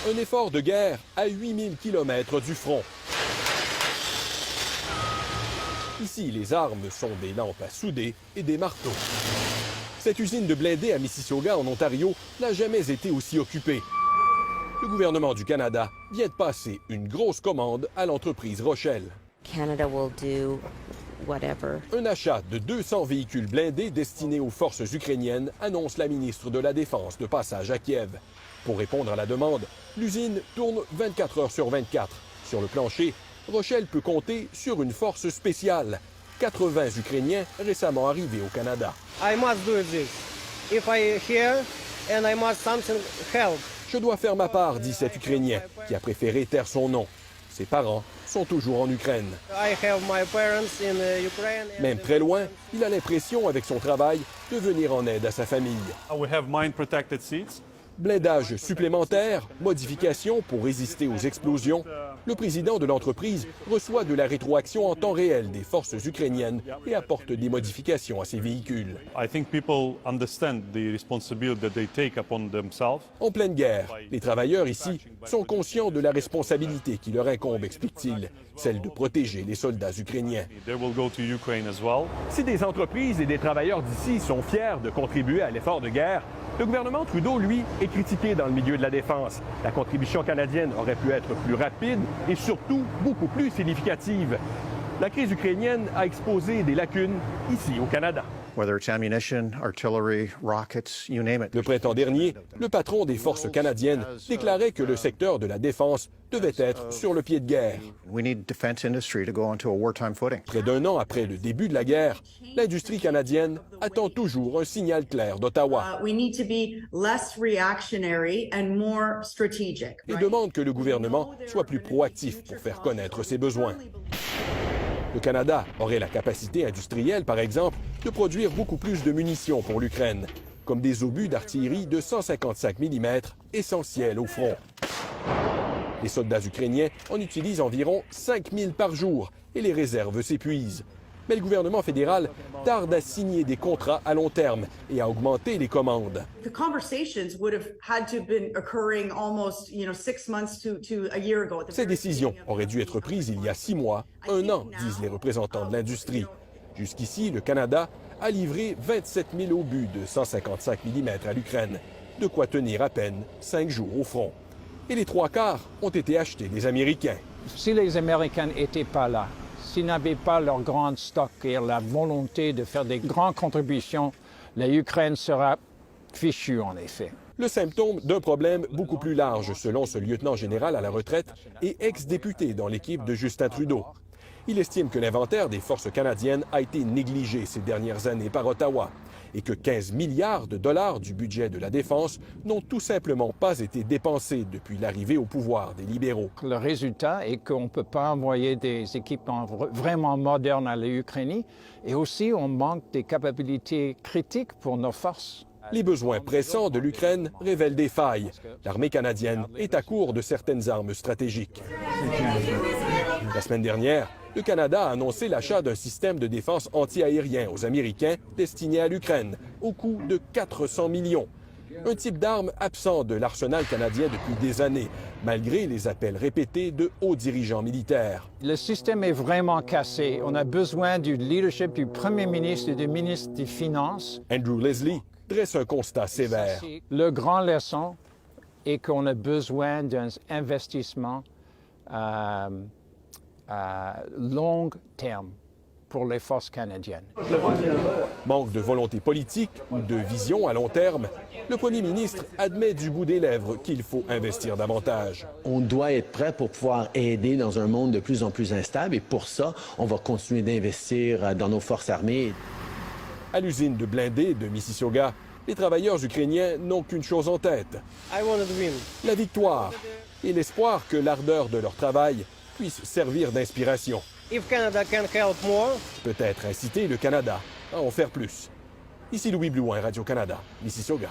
Un effort de guerre à 8000 km du front. Ici, les armes sont des lampes à souder et des marteaux. Cette usine de blindés à Mississauga, en Ontario, n'a jamais été aussi occupée. Le gouvernement du Canada vient de passer une grosse commande à l'entreprise Rochelle. Canada will do whatever. Un achat de 200 véhicules blindés destinés aux forces ukrainiennes, annonce la ministre de la Défense de passage à Kiev. Pour répondre à la demande, l'usine tourne 24 heures sur 24. Sur le plancher, Rochelle peut compter sur une force spéciale. 80 Ukrainiens récemment arrivés au Canada. I must do this. If I here and I must something help. Je dois faire ma part, dit cet Ukrainien, qui a préféré taire son nom. Ses parents sont toujours en Ukraine. I have my parents in Ukraine. Même très loin, il a l'impression, avec son travail, de venir en aide à sa famille. We have mine-protected seats. Blindage supplémentaire, modifications pour résister aux explosions. Le président de l'entreprise reçoit de la rétroaction en temps réel des forces ukrainiennes et apporte des modifications à ses véhicules. I think people understand the responsibility that they take upon themselves. En pleine guerre, les travailleurs ici sont conscients de la responsabilité qui leur incombe, explique-t-il, celle de protéger les soldats ukrainiens. They will go to Ukraine as well. Si des entreprises et des travailleurs d'ici sont fiers de contribuer à l'effort de guerre, le gouvernement Trudeau, lui, est critiqué dans le milieu de la défense. La contribution canadienne aurait pu être plus rapide et surtout beaucoup plus significative. La crise ukrainienne a exposé des lacunes ici au Canada. Whether it's ammunition, artillery, rockets, you name it. Le printemps dernier, le patron des forces canadiennes déclarait que le secteur de la défense devait être sur le pied de guerre. We need defense industry to go onto a wartime footing. Près d'un an après le début de la guerre, l'industrie canadienne attend toujours un signal clair d'Ottawa We need to be less reactionary and more strategic. et demande que le gouvernement soit plus proactif pour faire connaître ses besoins. Le Canada aurait la capacité industrielle, par exemple, de produire beaucoup plus de munitions pour l'Ukraine, comme des obus d'artillerie de 155 mm essentiels au front. Les soldats ukrainiens en utilisent environ 5000 par jour et les réserves s'épuisent. Mais le gouvernement fédéral tarde à signer des contrats à long terme et à augmenter les commandes. The conversations would have had to have been occurring almost, 6 months to a year ago. Ces décisions auraient dû être prises il y a 6 mois, 1 an, disent les représentants de l'industrie. Jusqu'ici, le Canada a livré 27 000 obus de 155 mm à l'Ukraine, de quoi tenir à peine 5 jours au front. Et les 3/4 ont été achetés des Américains. Si les Américains n'étaient pas là, s'ils n'avaient pas leur grand stock et la volonté de faire des grandes contributions, l'Ukraine sera fichue en effet. Le symptôme d'un problème beaucoup plus large, selon ce lieutenant général à la retraite et ex-député dans l'équipe de Justin Trudeau. Il estime que l'inventaire des forces canadiennes a été négligé ces dernières années par Ottawa et que 15 milliards de dollars du budget de la défense n'ont tout simplement pas été dépensés depuis l'arrivée au pouvoir des libéraux. Le résultat est qu'on ne peut pas envoyer des équipements vraiment modernes à l'Ukraine et aussi on manque des capacités critiques pour nos forces. Les besoins pressants de l'Ukraine révèlent des failles. L'armée canadienne est à court de certaines armes stratégiques. La semaine dernière, le Canada a annoncé l'achat d'un système de défense anti-aérien aux Américains destiné à l'Ukraine, au coût de 400 millions. Un type d'arme absent de l'arsenal canadien depuis des années, malgré les appels répétés de hauts dirigeants militaires. Le système est vraiment cassé. On a besoin du leadership du Premier ministre et du ministre des Finances. Andrew Leslie dresse un constat sévère. Le grand leçon est qu'on a besoin d'un investissement long terme pour les forces canadiennes. Manque de volonté politique ou de vision à long terme, le premier ministre admet du bout des lèvres qu'il faut investir davantage. On doit être prêt pour pouvoir aider dans un monde de plus en plus instable et pour ça, on va continuer d'investir dans nos forces armées. À l'usine de blindés de Mississauga, les travailleurs ukrainiens n'ont qu'une chose en tête, I want to win. la victoire et l'espoir que l'ardeur de leur travail puisse servir d'inspiration. If Canada can help more, Peut-être inciter le Canada à en faire plus. Ici Louis Blouin, Radio-Canada, Mississauga.